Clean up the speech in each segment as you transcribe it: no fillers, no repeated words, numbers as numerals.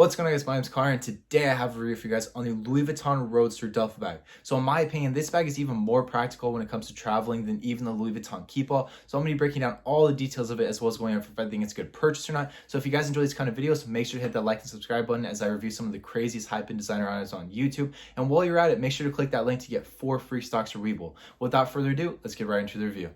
What's going on, guys? My name's Connor, and today I have a review for you guys on the Louis Vuitton Roadster Duffle bag. So in my opinion, this bag is even more practical when it comes to traveling than even the Louis Vuitton Keepall. So I'm going to be breaking down all the details of it as well as going over if I think it's a good purchase or not. So if you guys enjoy these kind of videos, make sure to hit that like and subscribe button as I review some of the craziest hype and designer items on YouTube. And while you're at it, make sure to click that link to get 4 free Stockx Weeble. Without further ado, let's get right into the review.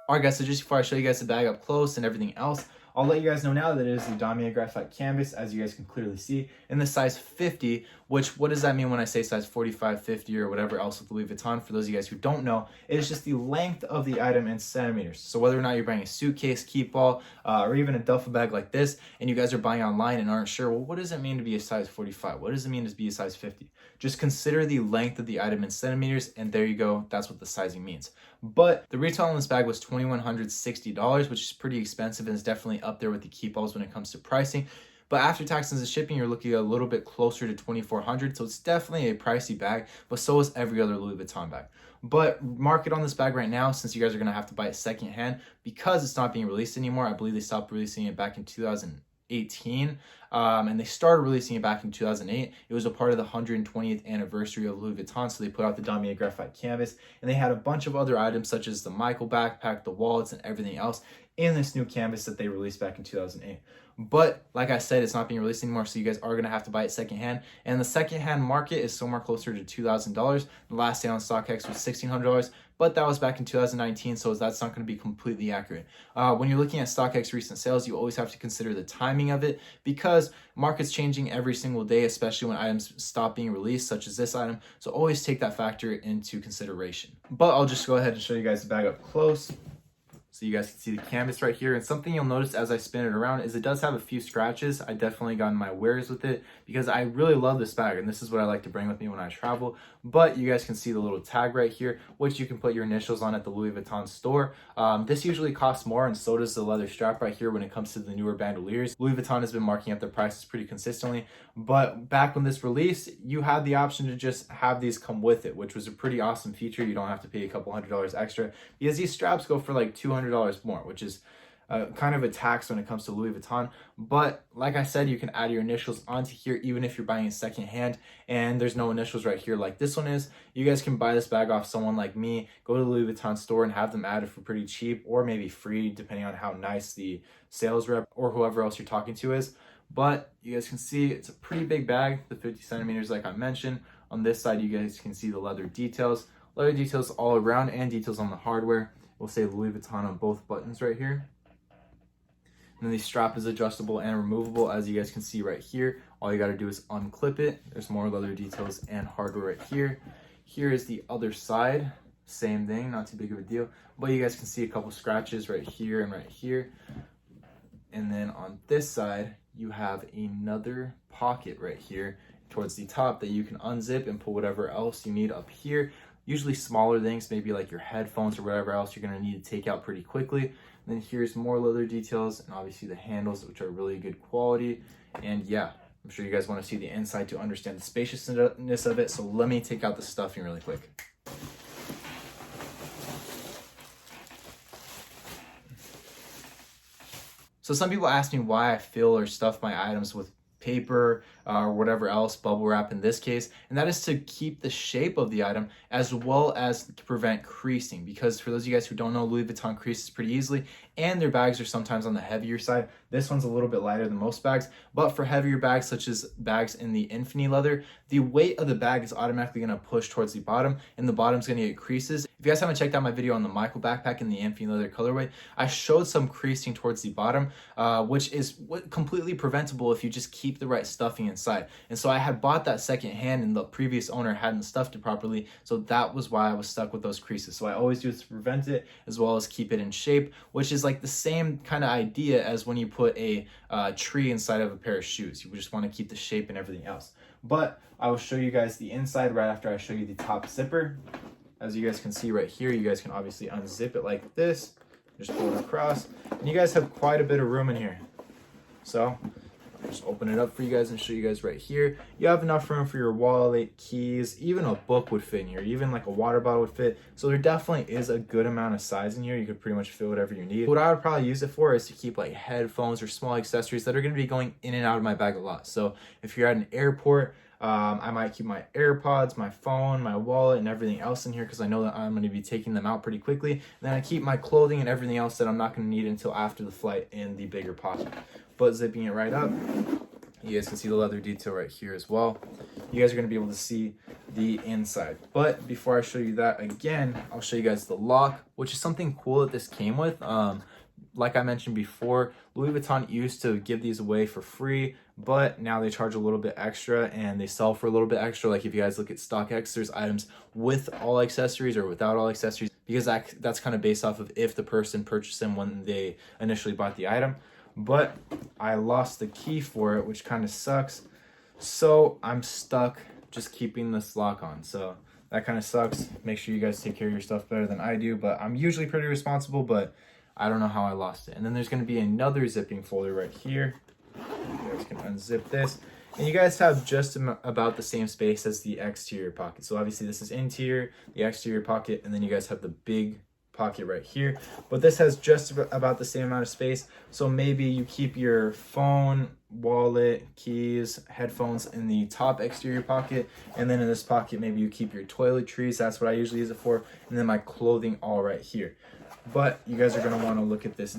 Alright guys, so just before I show you guys the bag up close and everything else, I'll let you guys know now that it is the Damier Graphite canvas, as you guys can clearly see, in the size 50, which, what does that mean when I say size 45, 50, or whatever else with Louis Vuitton? For those of you guys who don't know, it is just the length of the item in centimeters. So whether or not you're buying a suitcase, keepall, or even a duffel bag like this, and you guys are buying online and aren't sure, well, what does it mean to be a size 45? What does it mean to be a size 50? Just consider the length of the item in centimeters, and there you go, that's what the sizing means. But the retail on this bag was $2,160, which is pretty expensive and is definitely up there with the keepalls when it comes to pricing. But after taxes and shipping, you're looking a little bit closer to $2,400, so it's definitely a pricey bag, but so is every other Louis Vuitton bag. But market on this bag right now, since you guys are going to have to buy it secondhand, because it's not being released anymore. I believe they stopped releasing it back in 2018, and they started releasing it back in 2008. It was a part of the 120th anniversary of Louis Vuitton, so they put out the Damier Graphite canvas, and they had a bunch of other items such as the Michael backpack, the wallets, and everything else in this new canvas that they released back in 2008. But like I said, it's not being released anymore, so you guys are going to have to buy it secondhand, and the secondhand market is somewhere closer to $2,000. The last sale on Stockx was $1,600, but that was back in 2019, so that's not going to be completely accurate. When you're looking at Stockx recent sales, you always have to consider the timing of it, because market's changing every single day, especially when items stop being released, such as this item. So always take that factor into consideration. But I'll just go ahead and show you guys the bag up close, so you guys can see the canvas right here. And something you'll notice as I spin it around is it does have a few scratches. I definitely got in my wares with it because I really love this bag, and this is what I like to bring with me when I travel. But you guys can see the little tag right here, which you can put your initials on at the Louis Vuitton store. This usually costs more, and so does the leather strap right here when it comes to the newer bandoliers. Louis Vuitton has been marking up their prices pretty consistently, but back when this released, you had the option to just have these come with it, which was a pretty awesome feature. You don't have to pay a couple $100 extra, because these straps go for like $200 more, which is kind of a tax when it comes to Louis Vuitton. But like I said, you can add your initials onto here even if you're buying it second hand, and there's no initials right here like this one is. You guys can buy this bag off someone like me, go to the Louis Vuitton store and have them added for pretty cheap, or maybe free depending on how nice the sales rep or whoever else you're talking to is. But you guys can see it's a pretty big bag, the 50 centimeters like I mentioned. On this side, you guys can see the leather details all around, and details on the hardware. We'll say Louis Vuitton on both buttons right here. And then the strap is adjustable and removable, as you guys can see right here. All you got to do is unclip it. There's more leather details and hardware right here. Here is the other side. Same thing, not too big of a deal. But you guys can see a couple scratches right here and right here. And then on this side, you have another pocket right here towards the top that you can unzip and put whatever else you need up here. Usually smaller things, maybe like your headphones or whatever else you're going to need to take out pretty quickly. And then here's more leather details, and obviously the handles, which are really good quality. And yeah, I'm sure you guys want to see the inside to understand the spaciousness of it. So let me take out the stuffing really quick. So some people ask me why I fill or stuff my items with paper or whatever else, bubble wrap in this case, and that is to keep the shape of the item as well as to prevent creasing, because for those of you guys who don't know, Louis Vuitton creases pretty easily, and their bags are sometimes on the heavier side. This one's a little bit lighter than most bags, but for heavier bags such as bags in the infinity leather, the weight of the bag is automatically going to push towards the bottom, and the bottom's going to get creases. If you guys haven't checked out my video on the Michael backpack in the infinity leather colorway, I showed some creasing towards the bottom, which is completely preventable if you just keep the right stuffing inside. And so I had bought that second hand, and the previous owner hadn't stuffed it properly, so that was why I was stuck with those creases. So I always do this to prevent it as well as keep it in shape, which is like the same kind of idea as when you put a tree inside of a pair of shoes. You just want to keep the shape and everything else. But I will show you guys the inside right after I show you the top zipper. As you guys can see right here, you guys can obviously unzip it like this, just pull it across, and you guys have quite a bit of room in here. So Just open it up for you guys and show you guys right here. You have enough room for your wallet, keys, even a book would fit in here, even like a water bottle would fit. So there definitely is a good amount of size in here. You could pretty much fit whatever you need. What I would probably use it for is to keep like headphones or small accessories that are going to be going in and out of my bag a lot. So if you're at an airport, I might keep my AirPods, my phone, my wallet, and everything else in here because I know that I'm going to be taking them out pretty quickly. And then I keep my clothing and everything else that I'm not going to need until after the flight in the bigger pocket. But zipping it right up, you guys can see the leather detail right here as well. You guys are going to be able to see the inside. But before I show you that again, I'll show you guys the lock, which is something cool that this came with. Like I mentioned before, Louis Vuitton used to give these away for free, but now they charge a little bit extra and they sell for a little bit extra. Like if you guys look at Stockx, there's items with all accessories or without all accessories, because that's kind of based off of if the person purchased them when they initially bought the item. But I lost the key for it, which kind of sucks. So I'm stuck just keeping this lock on. So that kind of sucks. Make sure you guys take care of your stuff better than I do, but I'm usually pretty responsible, but I don't know how I lost it. And then there's going to be another zipping folder right here. You guys can unzip this. And you guys have just about the same space as the exterior pocket. So obviously this is interior, the exterior pocket, and then you guys have the big pocket right here. But this has just about the same amount of space. So maybe you keep your phone, wallet, keys, headphones in the top exterior pocket. And then in this pocket, maybe you keep your toiletries. That's what I usually use it for. And then my clothing all right here. But you guys are going to want to look at this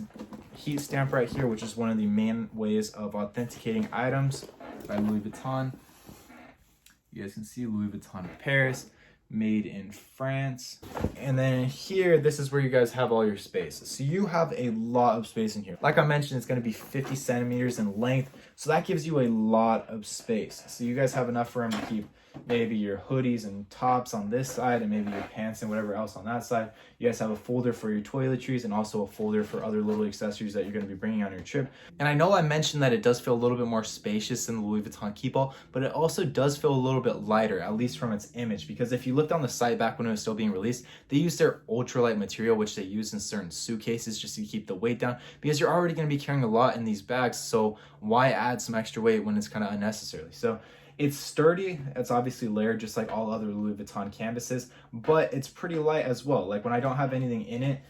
heat stamp right here, which is one of the main ways of authenticating items by Louis Vuitton. You guys can see Louis Vuitton Paris, made in France. And then here, this is where you guys have all your space. So you have a lot of space in here. Like I mentioned, it's going to be 50 centimeters in length. So that gives you a lot of space. So you guys have enough room to keep maybe your hoodies and tops on this side and maybe your pants and whatever else on that side. You guys have a folder for your toiletries and also a folder for other little accessories that you're going to be bringing on your trip. And I know I mentioned that it does feel a little bit more spacious than the Louis Vuitton Keepall, but it also does feel a little bit lighter, at least from its image, because if you looked on the site back when it was still being released, they used their ultralight material, which they use in certain suitcases just to keep the weight down, because you're already going to be carrying a lot in these bags, so why add some extra weight when it's kind of unnecessary? So it's sturdy, it's obviously layered just like all other Louis Vuitton canvases, but it's pretty light as well. Like when I don't have anything in it,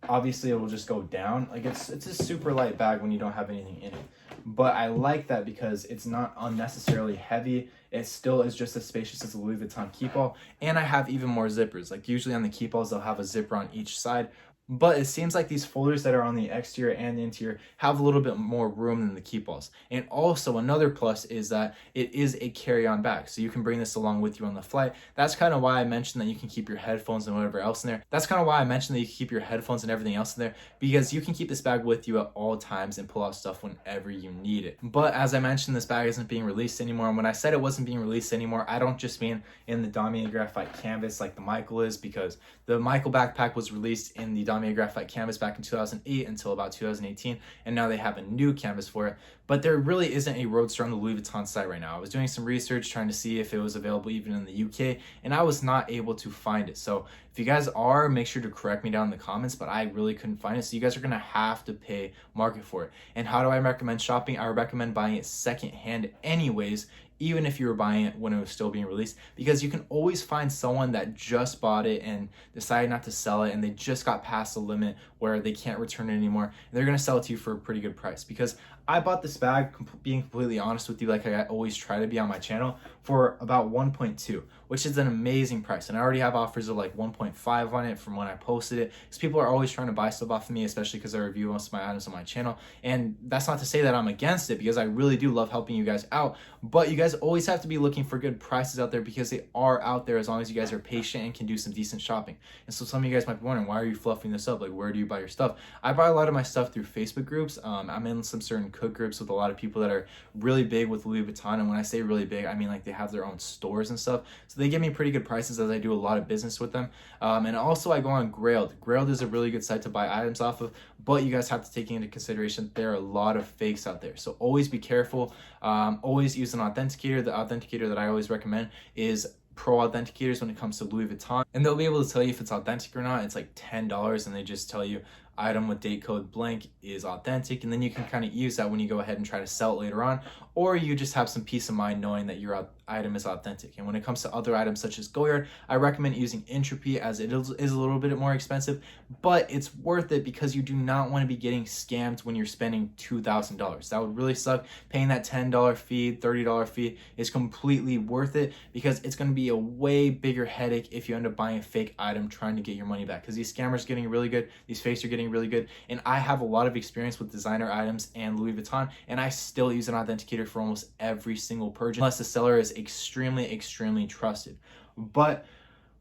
obviously it will just go down. Like it's a super light bag when you don't have anything in it. But I like that because it's not unnecessarily heavy. It still is just as spacious as the Louis Vuitton Keepall. And I have even more zippers. Like usually on the Keepalls, they'll have a zipper on each side. But it seems like these folders that are on the exterior and the interior have a little bit more room than the Keepalls. And also another plus is that it is a carry-on bag. So you can bring this along with you on the flight. That's kind of why I mentioned that you can keep your headphones and whatever else in there. That's kind of why I mentioned that you can keep your headphones and everything else in there, because you can keep this bag with you at all times and pull out stuff whenever you need it. But as I mentioned, this bag isn't being released anymore. And when I said it wasn't being released anymore, I don't just mean in the Damier Graphite canvas like the Michael is, because the Michael backpack was released in the Damier Graphite canvas back in 2008 until about 2018, and now they have a new canvas for it. But there really isn't a Roadster on the Louis Vuitton site right now. I was doing some research trying to see if it was available even in the UK, and I was not able to find it. So if you guys are, make sure to correct me down in the comments, but I really couldn't find it. So you guys are gonna have to pay market for it. And how do I recommend shopping? I recommend buying it secondhand anyways, even if you were buying it when it was still being released, because you can always find someone that just bought it and decided not to sell it, and they just got past the limit where they can't return it anymore, and they're going to sell it to you for a pretty good price. Because I bought this bag, being completely honest with you, like I always try to be on my channel, for about 1.2, which is an amazing price. And I already have offers of like 1.5 on it from when I posted it, because people are always trying to buy stuff off of me, especially because I review most of my items on my channel. And that's not to say that I'm against it, because I really do love helping you guys out, but you guys always have to be looking for good prices out there, because they are out there as long as you guys are patient and can do some decent shopping. And so some of you guys might be wondering, why are you fluffing this up? Like, where do you buy your stuff? I buy a lot of my stuff through Facebook groups. I'm in some certain cook groups with a lot of people that are really big with Louis Vuitton, and when I say really big, I mean like they have their own stores and stuff, so they give me pretty good prices as I do a lot of business with them. And also I go on Grailed. Grailed is a really good site to buy items off of, but you guys have to take into consideration there are a lot of fakes out there, so always be careful. Always use an authenticator. The authenticator that I always recommend is Pro Authenticators when it comes to Louis Vuitton, and they'll be able to tell you if it's authentic or not. It's like $10, and they just tell you item with date code blank is authentic, and then you can kind of use that when you go ahead and try to sell it later on, or you just have some peace of mind knowing that your item is authentic. And when it comes to other items such as Goyard, I recommend using Entropy, as it is a little bit more expensive, but it's worth it because you do not want to be getting scammed when you're spending $2,000. That would really suck. Paying that $10 fee, $30 fee is completely worth it, because it's going to be a way bigger headache if you end up buying a fake item trying to get your money back, because these scammers are getting really good, these fakes are getting really good. And I have a lot of experience with designer items and Louis Vuitton, and I still use an authenticator for almost every single purchase, unless the seller is extremely trusted. But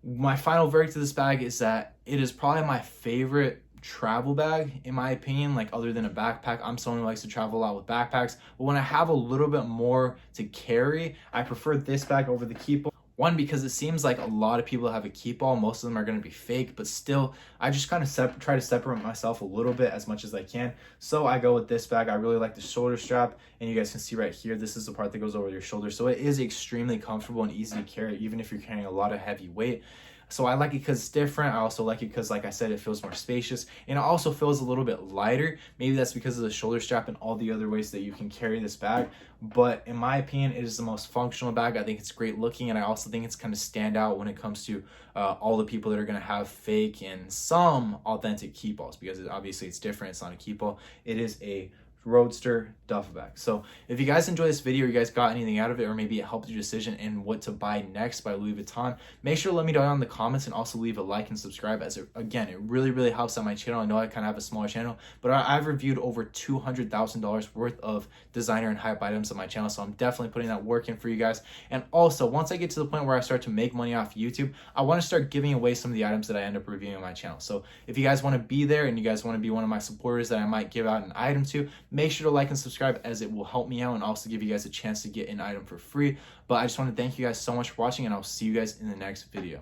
my final verdict of this bag is that it is probably my favorite travel bag, in my opinion. Like, other than a backpack, I'm someone who likes to travel a lot with backpacks, but when I have a little bit more to carry, I prefer this bag over the Keep. One, because it seems like a lot of people have a keep all. Most of them are going to be fake, but still, I just kind of try to separate myself a little bit as much as I can. So I go with this bag. I really like the shoulder strap, and you guys can see right here, this is the part that goes over your shoulder. So it is extremely comfortable and easy to carry, even if you're carrying a lot of heavy weight. So I like it because it's different. I also like it because, like I said, it feels more spacious, and it also feels a little bit lighter. Maybe that's because of the shoulder strap and all the other ways that you can carry this bag. But in my opinion, it is the most functional bag. I think it's great looking, and I also think it's kind of stand out when it comes to all the people that are going to have fake and some authentic keep alls, because obviously it's different. It's not a keep all. It is a Roadster Duffle bag. So if you guys enjoy this video, or you guys got anything out of it, or maybe it helped your decision in what to buy next by Louis Vuitton, make sure to let me know down in the comments, and also leave a like and subscribe, as it really helps out my channel. I know I kind of have a smaller channel, but I've reviewed over $200,000 worth of designer and hype items on my channel, so I'm definitely putting that work in for you guys. And also, once I get to the point where I start to make money off YouTube, I want to start giving away some of the items that I end up reviewing on my channel. So if you guys want to be there, and you guys want to be one of my supporters that I might give out an item to, make sure to like and subscribe, as it will help me out and also give you guys a chance to get an item for free. But I just want to thank you guys so much for watching, and I'll see you guys in the next video.